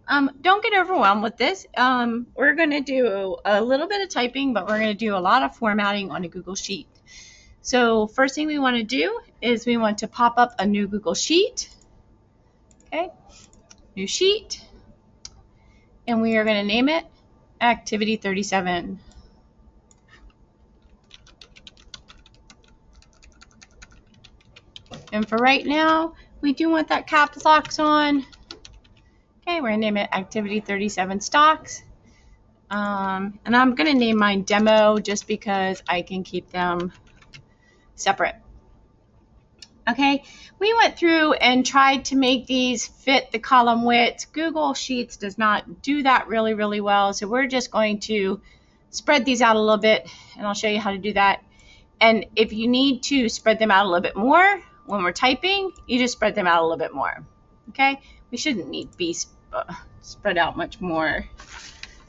Don't get overwhelmed with this. We're going to do a little bit of typing, but we're going to do a lot of formatting on a Google Sheet. So first thing we want to do is we want to pop up a new Google Sheet. Okay, new sheet. And we are going to name it Activity 37. And for right now, we do want that caps locks on. Okay, we're going to name it Activity 37 Stocks. And I'm going to name mine Demo just because I can keep them separate. Okay, we went through and tried to make these fit the column widths. Google Sheets does not do that really well, so we're just going to spread these out a little bit, and I'll show you how to do that. And if you need to spread them out a little bit more when we're typing, you just spread them out a little bit more. Okay, we shouldn't need B spread out much more,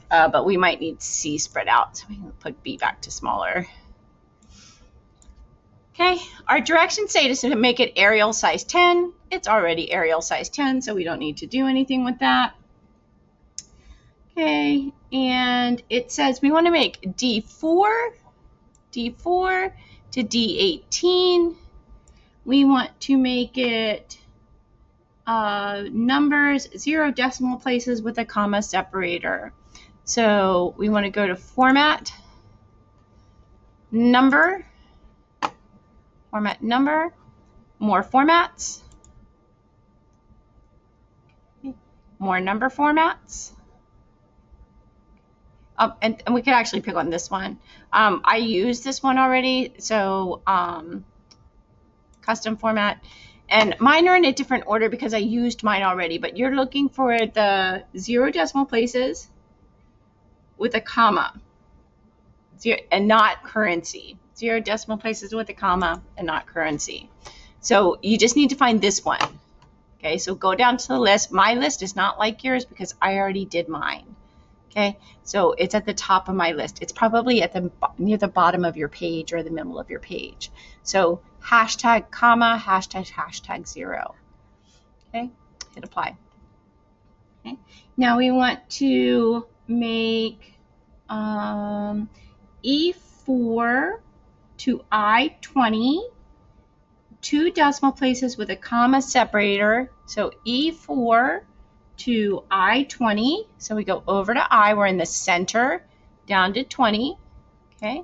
but we might need C spread out, so we can put B back to smaller. Okay, our directions say to make it Arial size 10. It's already Arial size 10, so we don't need to do anything with that. Okay, and it says we want to make D4 to D18. We want to make it numbers, 0 decimal places with a comma separator. So we want to go to Format, Number, Format Number, More Formats, More Number Formats. And we could actually pick on this one. I used this one already, so custom format. And mine are in a different order because I used mine already, but you're looking for the 0 decimal places with a comma, and not currency. 0 decimal places with a comma and not currency. So you just need to find this one. Okay, so go down to the list. My list is not like yours because I already did mine. Okay, so it's at the top of my list. It's probably at near the bottom of your page or the middle of your page. So hashtag comma, hashtag 0. Okay, hit apply. Okay, now we want to make E4 to I20, 2 decimal places with a comma separator. So E4 to I20. So we go over to I, we're in the center, down to 20. Okay,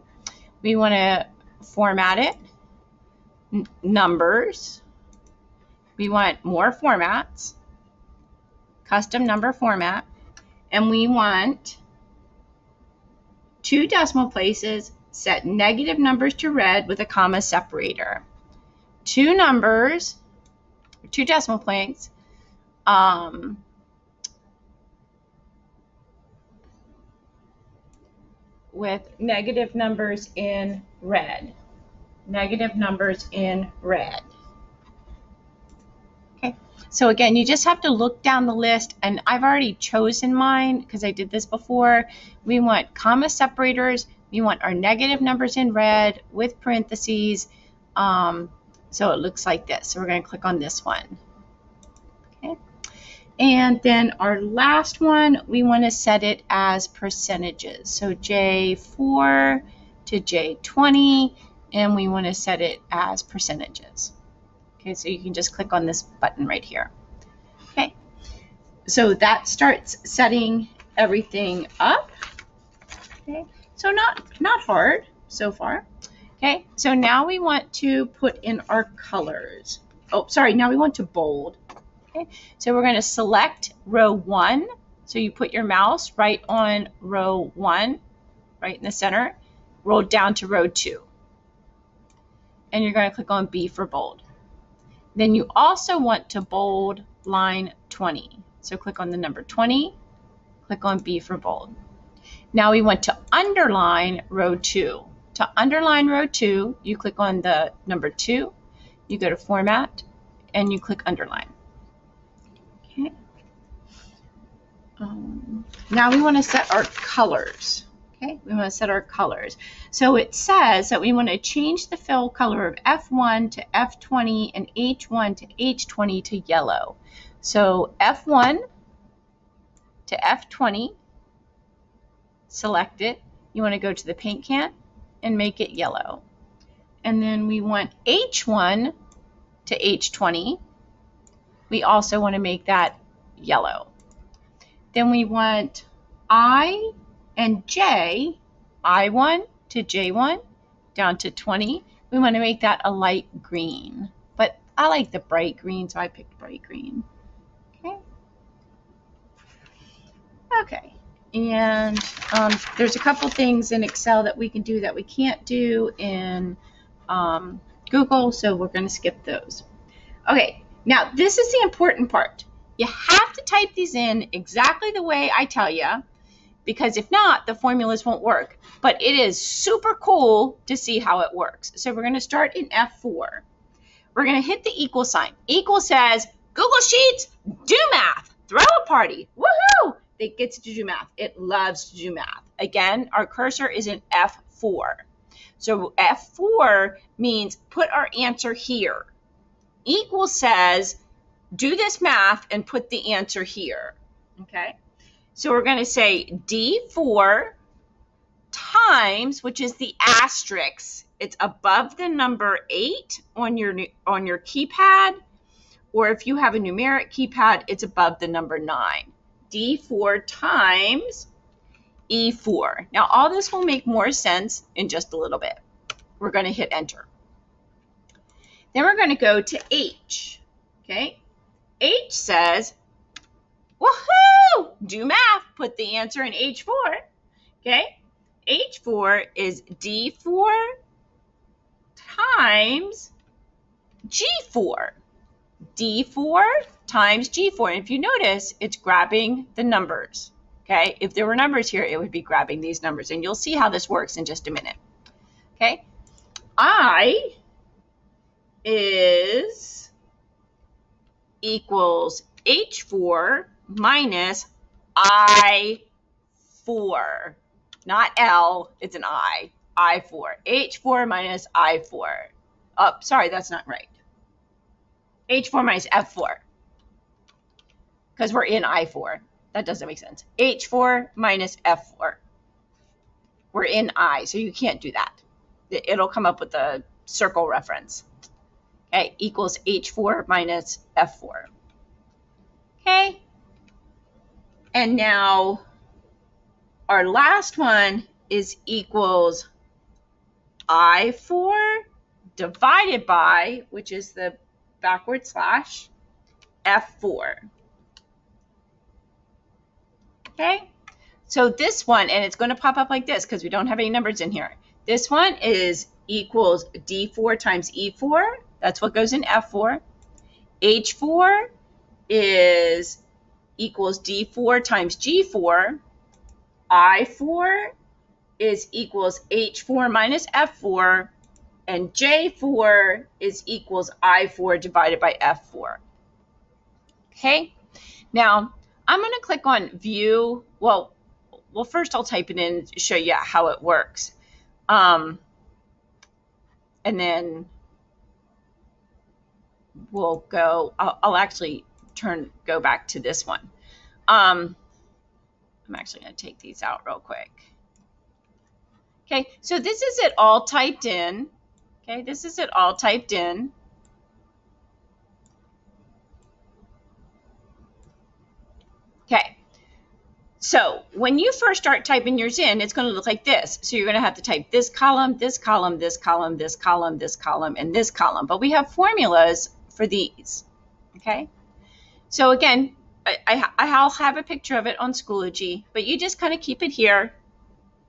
we want to format it, numbers. We want more formats, custom number format, and we want 2 decimal places, set negative numbers to red with a comma separator. 2 numbers, 2 decimal points, with negative numbers in red. Negative numbers in red. Okay, so again, you just have to look down the list, and I've already chosen mine because I did this before. We want comma separators. We want our negative numbers in red with parentheses. So it looks like this. So we're going to click on this one. Okay. And then our last one, we want to set it as percentages. So J4 to J20, and we want to set it as percentages. Okay, so you can just click on this button right here. Okay, so that starts setting everything up. Okay, so not hard so far. Okay, so now we want to put in our colors. Oh, sorry, now we want to bold. Okay, so we're going to select row 1. So you put your mouse right on row 1, right in the center, roll down to row 2. And you're going to click on B for bold. Then you also want to bold line 20. So click on the number 20, click on B for bold. Now we want to underline row 2. To underline row 2, you click on the number 2, you go to Format, and you click Underline. Okay. Now we want to set our colors. Okay, we want to set our colors. So it says that we want to change the fill color of F1 to F20 and H1 to H20 to yellow. So F1 to F20, select it. You want to go to the paint can and make it yellow. And then we want H1 to H20. We also want to make that yellow. Then we want I and J, I1 to J1, down to 20. We want to make that a light green. But I like the bright green, so I picked bright green. Okay. Okay. And there's a couple things in Excel that we can do that we can't do in Google, so we're going to skip those. Okay, now this is the important part. You have to type these in exactly the way I tell you, because if not, the formulas won't work. But it is super cool to see how it works. So we're going to start in F4. We're going to hit the equal sign. Equal says, Google Sheets, do math, throw a party, woohoo! It gets to do math. It loves to do math. Again, our cursor is in F4. So F4 means put our answer here. Equal says, do this math and put the answer here. Okay? So we're going to say D4 times, which is the asterisk. It's above the number 8 on your keypad, or if you have a numeric keypad, it's above the number 9. D4 times E4. Now, all this will make more sense in just a little bit. We're going to hit enter. Then we're going to go to H. Okay? H says, woohoo! Do math. Put the answer in H4. Okay? H4 is D4 times G4. D4 times G4. And if you notice, it's grabbing the numbers. Okay? If there were numbers here, it would be grabbing these numbers. And you'll see how this works in just a minute. Okay? I is equals H4 minus I4. Not L, it's an I. I4. H4 minus I4. Oh, sorry, that's not right. H4 minus F4. Because we're in I4. That doesn't make sense. H4 minus F4. We're in I, so you can't do that. It'll come up with a circle reference. Okay, equals H4 minus F4. Okay. And now our last one is equals I4 divided by, which is the backward slash, F4. Okay. So this one, and it's going to pop up like this because we don't have any numbers in here. This one is equals D4 times E4. That's what goes in F4. H4 is equals D4 times G4. I4 is equals H4 minus F4. And J4 is equals I4 divided by F4. Okay. Now, I'm going to click on View. Well, first I'll type it in to show you how it works. And then we'll go, I'll actually go back to this one. I'm actually going to take these out real quick. Okay, so this is it all typed in. Okay, this is it all typed in. Okay, so when you first start typing yours in, it's going to look like this. So you're going to have to type this column, this column, this column, this column, this column, and this column. But we have formulas for these. Okay, so again, I'll have a picture of it on Schoology, but you just kind of keep it here,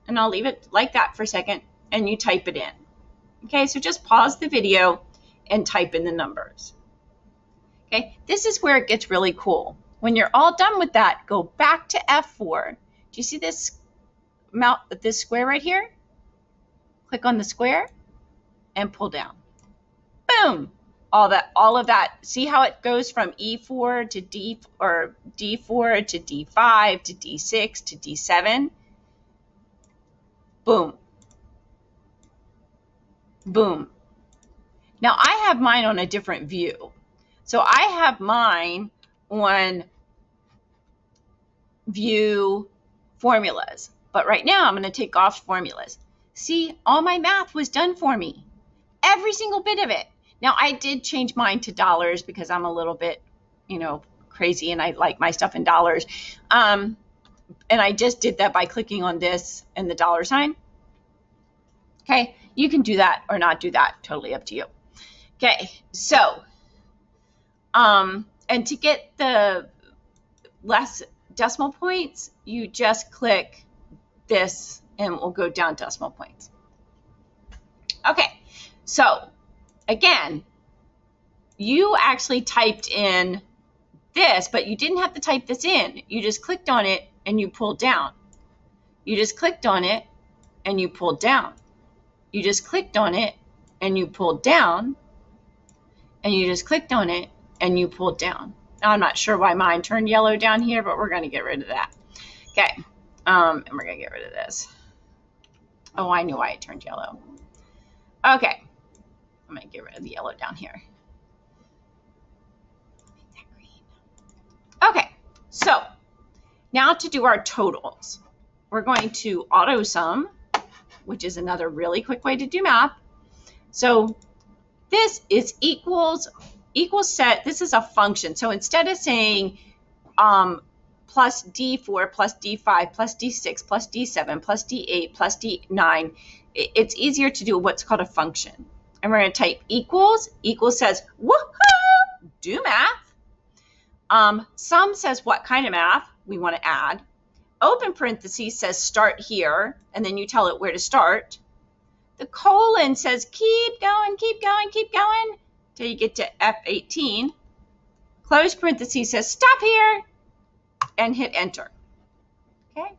and I'll leave it like that for a second, and you type it in. Okay, so just pause the video and type in the numbers. Okay, this is where it gets really cool. When you're all done with that, go back to F4. Do you see this square right here? Click on the square and pull down. Boom! All of that. See how it goes from E4 to D, or D4 to D5 to D6 to D7? Boom. Boom. Now I have mine on a different view. So I have mine on view formulas. But right now I'm going to take off formulas. See, all my math was done for me. Every single bit of it. Now I did change mine to dollars because I'm a little bit, crazy and I like my stuff in dollars. And I just did that by clicking on this and the dollar sign. Okay, you can do that or not do that, totally up to you. Okay, so, and to get the less decimal points, you just click this and we'll go down decimal points. Okay, so again, you actually typed in this, but you didn't have to type this in. You just clicked on it and you pulled down. You just clicked on it and you pulled down. You just clicked on it and you pulled down. And you just clicked on it and you pulled down. Now, I'm not sure why mine turned yellow down here, but we're going to get rid of that. Okay, and we're going to get rid of this. Oh, I knew why it turned yellow. Okay, I'm going to get rid of the yellow down here. Make that green. Okay, so now to do our totals. We're going to auto sum, which is another really quick way to do math. So this is equals set. This is a function. So instead of saying plus D4 plus D5 plus D6 plus D7 plus D8 plus D9, it's easier to do what's called a function. And we're going to type equals. Equals says, woohoo, do math. Sum says what kind of math we want to add. Open parentheses says start here, and then you tell it where to start. The colon says keep going, keep going, keep going till you get to F18. Close parentheses says stop here and hit enter. Okay.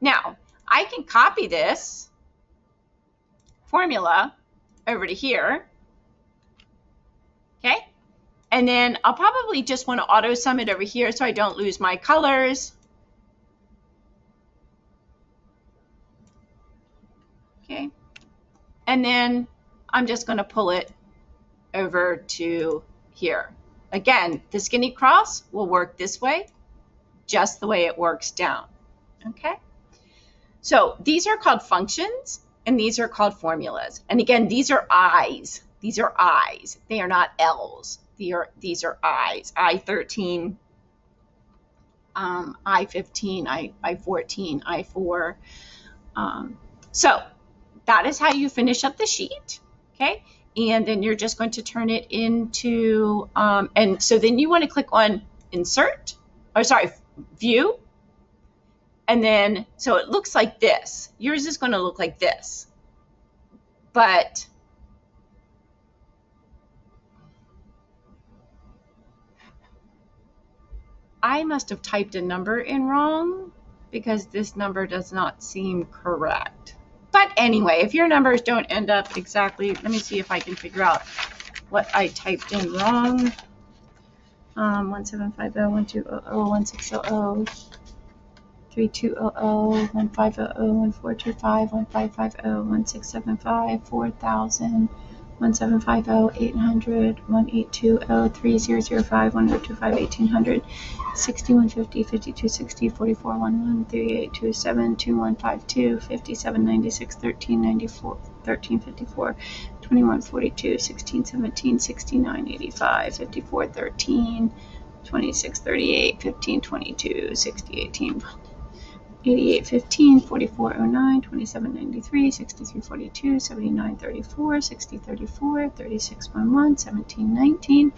Now, I can copy this formula over to here. Okay. And then I'll probably just want to auto sum it over here so I don't lose my colors. Okay. And then I'm just going to pull it over to here. Again, the skinny cross will work this way, just the way it works down. Okay. So these are called functions and these are called formulas. And again, these are I's. These are I's. They are not L's. These are I's. I13, I15, I14, I4. So that is how you finish up the sheet, okay? And then you're just going to turn it into, and so then you want to click on insert, or sorry, view. And then, so it looks like this. Yours is going to look like this. But I must have typed a number in wrong because this number does not seem correct. But anyway, if your numbers don't end up exactly, let me see if I can figure out what I typed in wrong. 1750, 1200, 1600, 3200, 1500, 1425, 1550, 1675, 4000, 1750, 800, 1820, 3005, 1025, 1800, 6150, 5260, 4411, 3827, 2152, 5796, 1394, 1354, 2142, 1617, 6985, 5413, 2638, 1522, 6018, 8815, 4409, 2793, 6342, 7934, 6034, 3611, 1719,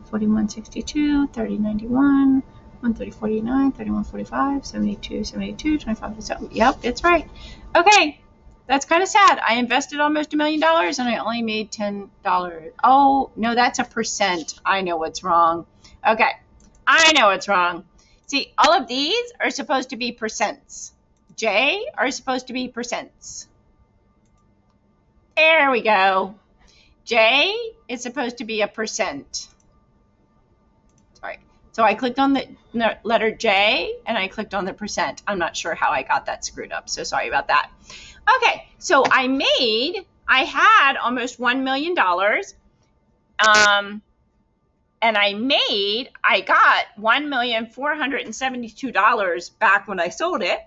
4162, 3091, 1349, 3145, 7272, 25. Yep, it's right. Okay, that's kind of sad. I invested almost $1 million and I only made $10. Oh, no, that's a percent. I know what's wrong. Okay, I know what's wrong. See, all of these are supposed to be percents. J are supposed to be percents. There we go. J is supposed to be a percent. Sorry. So I clicked on the letter J and I clicked on the percent. I'm not sure how I got that screwed up, so sorry about that. Okay, so I had almost $1 million. And I got $1,472 back when I sold it.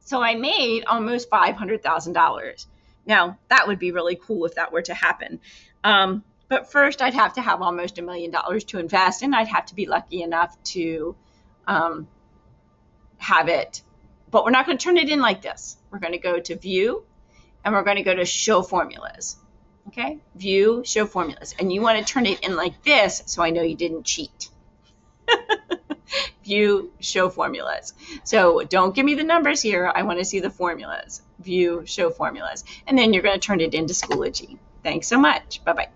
So I made almost $500,000. Now, that would be really cool if that were to happen. But first, I'd have to have almost $1 million to invest, and I'd have to be lucky enough to have it. But we're not going to turn it in like this. We're going to go to View, and we're going to go to Show Formulas. Okay, View, Show Formulas. And you want to turn it in like this so I know you didn't cheat. View, Show Formulas. So don't give me the numbers here. I want to see the formulas. View, Show Formulas. And then you're going to turn it into Schoology. Thanks so much. Bye-bye.